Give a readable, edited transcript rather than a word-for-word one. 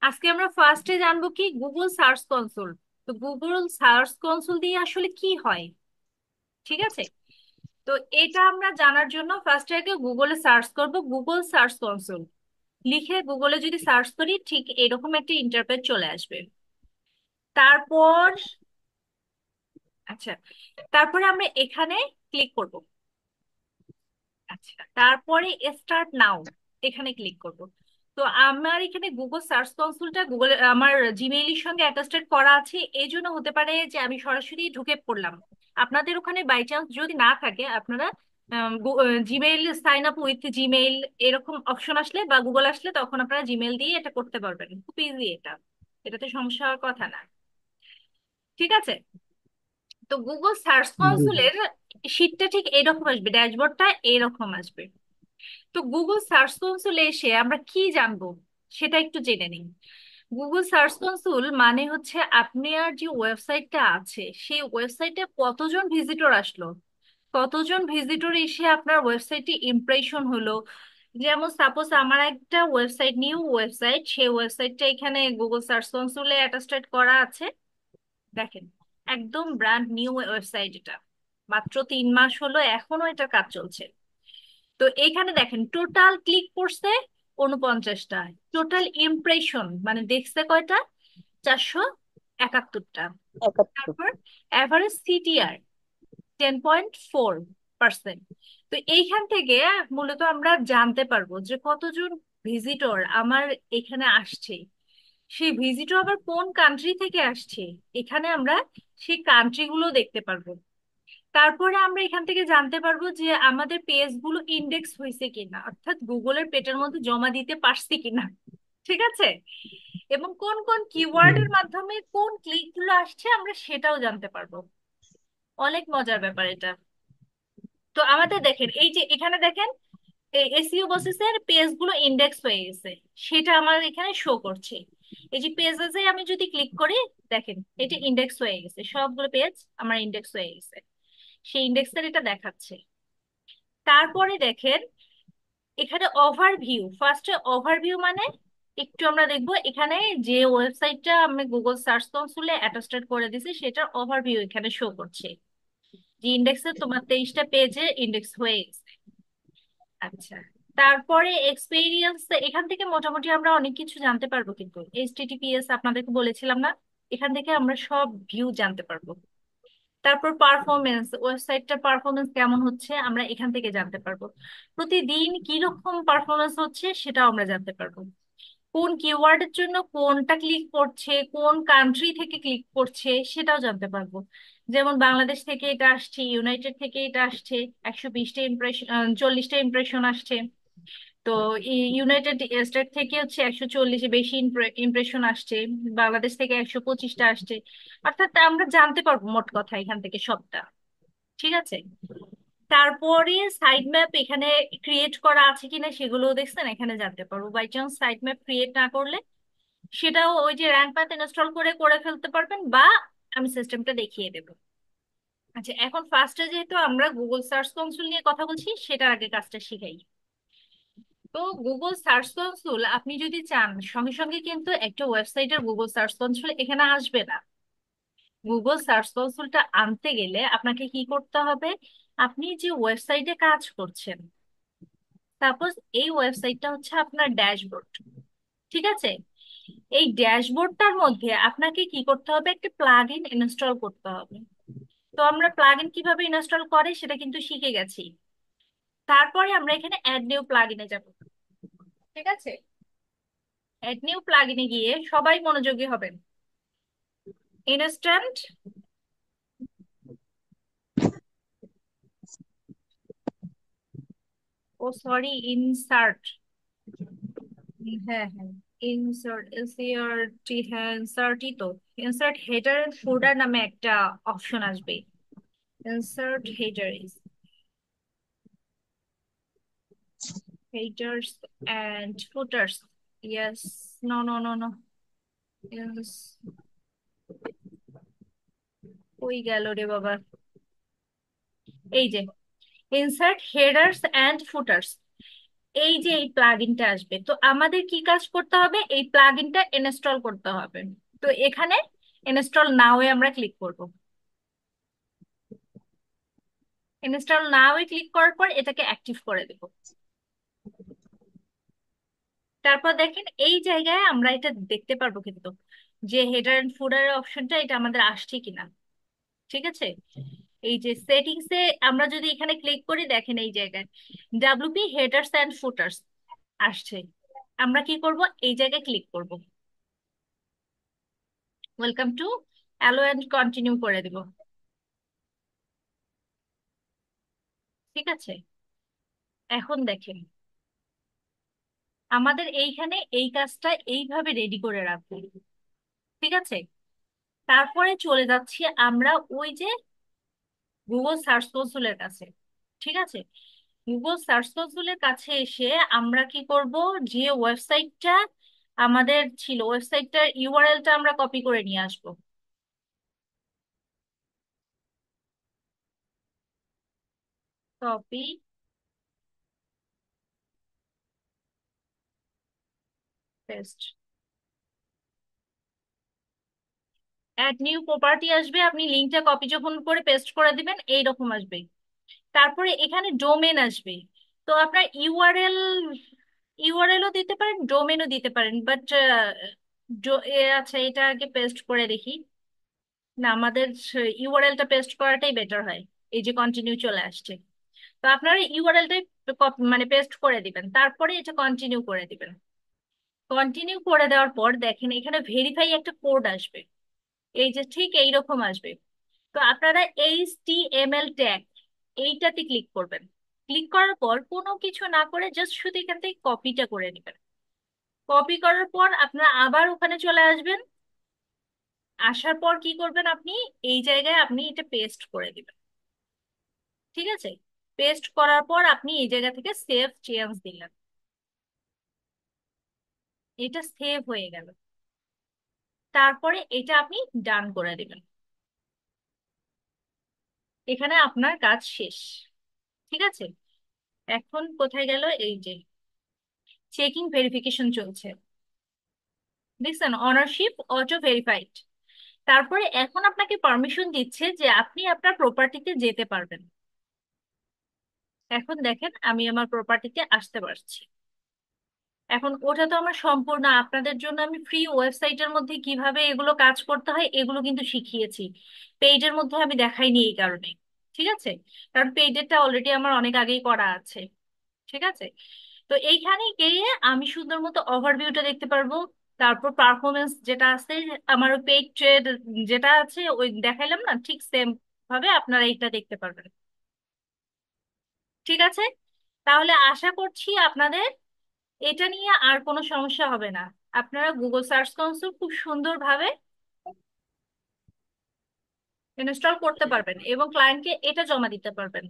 আজকে আমরা ফার্স্টে জানবো কি গুগল সার্চ কনসোল। তো গুগল সার্চ কনসোল দিয়ে আসলে কি হয়, ঠিক আছে? তো এটা আমরা জানার জন্য ফার্স্টে আগে গুগলে সার্চ করব, গুগল সার্চ কনসোল লিখে গুগলে যদি সার্চ করি ঠিক এরকম একটা ইন্টারফেস চলে আসবে। তারপর আচ্ছা, তারপরে আমরা এখানে ক্লিক করব। আচ্ছা, তারপরে স্টার্ট নাও এখানে ক্লিক করব। তো আমার এখানে গুগল সার্চ কনসোলটা গুগল আমার জিমেইলের সঙ্গে অ্যাটাচড করা আছে, এই জন্য হতে পারে যে আমি সরাসরি ঢুকে পড়লাম। আপনাদের ওখানে বাই চান্স যদি না থাকে, আপনারা Gmail sign up with Gmail এরকম অপশন আসলে বা গুগল আসলে তখন আপনারা জিমেইল দিয়ে এটা করতে পারবেন, খুব ইজি এটা, এটাতে সমস্যা হওয়ার কথা না। ঠিক আছে, তো গুগল সার্চ জি। কনসোলের শীটটা ঠিক এরকম আসবে, ড্যাশবোর্ডটা এরকম আসবে। তো গুগল সার্চ কনসোলে এসে আমরা কি জানবো সেটা একটু জেনে নিই। গুগল সার্চ কনসোল মানে হচ্ছে আপনার যে ওয়েবসাইটটা আছে সেই ওয়েবসাইটে কতজন ভিজিটর আসলো, কতজন ভিজিটর এসে আপনার ওয়েবসাইটে ইমপ্রেশন হলো। যেমন সাপোজ আমার একটা ওয়েবসাইট, নিউ ওয়েবসাইট, সেই ওয়েবসাইটটা এখানে গুগল সার্চ কনসোলে অ্যাটাচড করা আছে। দেখেন, একদম ব্র্যান্ড নিউ ওয়েবসাইট এটা, মাত্র 3 মাস হলো, এখনো এটা কাজ চলছে। তো এইখানে দেখেন টোটাল ক্লিক করছে 49টা, টোটাল ইমপ্রেশন মানে দেখছে কয়টা, 471টা। 71। তারপর অ্যাভারেজ সিটিআর 10.4%। তো এইখান থেকে মূলত আমরা জানতে পারবো যে কতজন ভিজিটর আমার এখানে আসছে, সেই ভিজিটর আবার কোন কান্ট্রি থেকে আসছে, এখানে আমরা সেই কান্ট্রিগুলো দেখতে পারবো। তারপরে আমরা এখান থেকে জানতে পারবো যে আমাদের পেজ গুলো ইন্ডেক্স হয়েছে কিনা, অর্থাৎ গুগলের পেটের মধ্যে জমা দিতে পারছি কিনা। ঠিক আছে, এবং কোন কোন কিওয়ার্ডের মাধ্যমে কোন ক্লিক গুলো আসছে আমরা সেটাও জানতে পারবো। অনেক মজার ব্যাপার এটা। তো আমাদের দেখেন এই যে এখানে দেখেন এসইও বসেসের পেজ গুলো ইন্ডেক্স হয়ে গেছে, সেটা আমার এখানে শো করছে। এই যে পেজেসে আমি যদি ক্লিক করি, দেখেন এটা ইন্ডেক্স হয়ে গেছে, সবগুলো পেজ আমার ইন্ডেক্স হয়ে গেছে, সেই ইন্ডেক্সের এটা দেখাচ্ছে। তারপরে দেখেন এখানে ওভারভিউ, ফার্স্টে ওভারভিউ মানে একটু আমরা দেখবো এখানে যে ওয়েবসাইটটা আমি গুগল সার্চ কনসোলে অ্যাটাস্টেড করে দিছি সেটার ওভারভিউ এখানে শো করছে, যে ইন্ডেক্সে তোমার 23টা পেজে ইন্ডেক্স হয়ে গেছে। আচ্ছা, তারপরে এক্সপেরিয়েন্স, এখান থেকে মোটামুটি আমরা অনেক কিছু জানতে পারবো, কিন্তু এইচটিটিপিএস আপনাদেরকে বলেছিলাম না, এখান থেকে আমরা সব ভিউ জানতে পারবো। তারপর পারফরমেন্স, ওয়েবসাইটটার পারফরমেন্স কেমন হচ্ছে আমরা এখান থেকে জানতে পারবো। প্রতিদিন কি রকম পারফরমেন্স হচ্ছে সেটাও আমরা জানতে পারবো। কোন কিওয়ার্ডের জন্য কোনটা ক্লিক করছে, কোন কান্ট্রি থেকে ক্লিক করছে সেটাও জানতে পারবো। যেমন বাংলাদেশ থেকে এটা আসছে, ইউনাইটেড থেকে এটা আসছে, 120টা ইমপ্রেশন, 40টা ইমপ্রেশন আসছে। তো ইউনাইটেড স্টেট থেকে হচ্ছে 140-এ বেশি ইমপ্রেশন আসছে, বাংলাদেশ থেকে 125টা আসছে। অর্থাৎ আমরা জানতে পারবো মোট কথা এখান থেকে সবটা। ঠিক আছে, তারপরে সাইড ম্যাপ এখানে ক্রিয়েট করা আছে কিনা সেগুলো দেখছেন, এখানে জানতে পারবো। By chance sitemap create না করলে সেটাও ওই যে র্যাঙ্ক ম্যাথ ইনস্টল করে করে ফেলতে পারবেন, বা আমি সিস্টেমটা দেখিয়ে দেবো। আচ্ছা, এখন ফার্স্টে যেহেতু আমরা গুগল সার্চ কনসোল নিয়ে কথা বলছি, সেটার আগে কাজটা শিখাই। তো গুগল সার্চ কনসোল আপনি যদি চান, সঙ্গে সঙ্গে কিন্তু একটা ওয়েবসাইটের গুগল সার্চ কনসোল এখানে আসবে না। গুগল সার্চ কনসোলটা আনতে গেলে আপনাকে কি করতে হবে, আপনি যে ওয়েবসাইটে কাজ করছেন, সাপোজ এই ওয়েবসাইটটা হচ্ছে আপনার ড্যাশবোর্ড, ঠিক আছে? এই ড্যাশবোর্ডটার মধ্যে আপনাকে কি করতে হবে, একটা প্লাগ ইন ইনস্টল করতে হবে। তো আমরা প্লাগ ইন কিভাবে ইনস্টল করে সেটা কিন্তু শিখে গেছি। তারপরে আমরা এখানে অ্যাড নিউ প্লাগ ইনে যাবো। ঠিক আছে, অ্যাড নিউ প্লাগ ইনে গিয়ে সবাই মনোযোগী হবেন। ইনস্ট্যান্ট, ও সরি, ইনসার্ট, হ্যাঁ হ্যাঁ, ইনসার্ট, এসইআরটি, হ্যাঁ ইনসার্টই তো। ইনসার্ট হেডার এন্ড ফুটার নামে একটা অপশন আসবে। Insert header, headers and footers, yes, no no no no, yes, ওই গেল রে বাবা। এই যে ইনসার্ট হেডার্স এন্ড ফুটার্স, এই যে এই প্লাগইনটা আসবে, তো আমাদের কি কাজ করতে হবে? এই প্লাগইনটা ইনস্টল করতে হবে। তো এখানে ইনস্টল নাও এ আমরা ক্লিক করব। ইনস্টল নাও এ ক্লিক করার পর এটাকে অ্যাক্টিভ করে দেব। তারপর দেখেন এই জায়গায় আমরা এটা দেখতে পারবো কিন্তু যে হেডার এন্ড ফুটার অপশনটা এটা আমাদের আসছে কিনা। ঠিক আছে, এই যে সেটিংস এ আমরা যদি এখানে ক্লিক করি, দেখেন এই জায়গায় ডাব্লিউপি হেডার্স এন্ড ফুটার্স আসছে। আমরা কি করব? এই জায়গায় ক্লিক করব, welcome to, allow and continue করে দিব। ঠিক আছে, এখন দেখেন আমাদের এইখানে এই কাজটা এইভাবে রেডি করে রাখবো। ঠিক আছে, তারপরে চলে যাচ্ছি আমরা ওই যে গুগল সার্চ কনসোলের কাছে। ঠিক আছে, গুগল সার্চ কনসোলের কাছে এসে আমরা কি করব? যে ওয়েবসাইটটা আমাদের ছিল, ওয়েবসাইটটার ইউআরএলটা আমরা কপি করে নিয়ে আসব। Copy, paste, add new property আসবে। আপনি লিঙ্কটা কপি যখন করে পেস্ট করে দিবেন এইরকম আসবে। তারপরে এখানে ডোমেন আসবে। তো আপনার ইউআরএলও দিতে পারেন, ডোমেনও দিতে পারেন, বাট আচ্ছা এটা আগে পেস্ট করে দেখি। না, আমাদের ইউআরএলটা পেস্ট করাটাই বেটার হয়। এই যে কন্টিনিউ চলে আসছে। তো আপনারা ইউআরএলটাই মানে পেস্ট করে দিবেন, তারপরে এটা কন্টিনিউ করে দিবেন। কন্টিনিউ করে দেওয়ার পর দেখেন এখানে ভেরিফাই একটা কোড আসবে। এই যে ঠিক এইরকম আসবে। তো আপনারা HTML ট্যাগ এইটাতে ক্লিক করবেন। ক্লিক করার পর কোনো কিছু না করে জাস্ট শুধু এখান থেকে কপিটা করে নেবেন। কপি করার পর আপনারা আবার ওখানে চলে আসবেন। আসার পর কি করবেন? আপনি এই জায়গায় আপনি এটা পেস্ট করে দিবেন। ঠিক আছে, পেস্ট করার পর আপনি এই জায়গা থেকে সেভ চেঞ্জ দিলেন। এটা সেভ হয়ে গেল। তারপরে এটা আপনি ডান করে দিবেন। এখানে আপনার কাজ শেষ। ঠিক আছে, এখন কোথায় গেল? এই যে চেকিং ভেরিফিকেশন চলছে, দেখছেন? Ownership auto verified. তারপরে এখন আপনাকে পারমিশন দিচ্ছে যে আপনি আপনার প্রপার্টিতে যেতে পারবেন। এখন দেখেন আমি আমার প্রপার্টিতে আসতে পারছি। এখন ওটা তো আমার সম্পূর্ণ আপনাদের জন্য আমি ফ্রি ওয়েবসাইটের মধ্যে কিভাবে এগুলো কাজ করতে হয় এগুলো কিন্তু শিখিয়েছি। পেজের মধ্যে আমি দেখাইনি এই কারণে। ঠিক আছে, কারণ পেজেরটা অলরেডি আমার অনেক আগেই করা আছে। ঠিক আছে, তো এইখানে গিয়ে আমি সুন্দর মতো ওভারভিউটা দেখতে পারবো। তারপর পারফরমেন্স যেটা আছে, আমার পেইড ট্রেড যেটা আছে ওই দেখাইলাম না, ঠিক সেম ভাবে আপনারা এটা দেখতে পারবেন। ঠিক আছে, তাহলে আশা করছি আপনাদের এটা নিয়ে আর কোনো সমস্যা হবে না। আপনারা গুগল সার্চ কনসোল খুব সুন্দরভাবে ইনস্টল করতে পারবেন এবং ক্লায়েন্টকে এটা জমা দিতে পারবেন।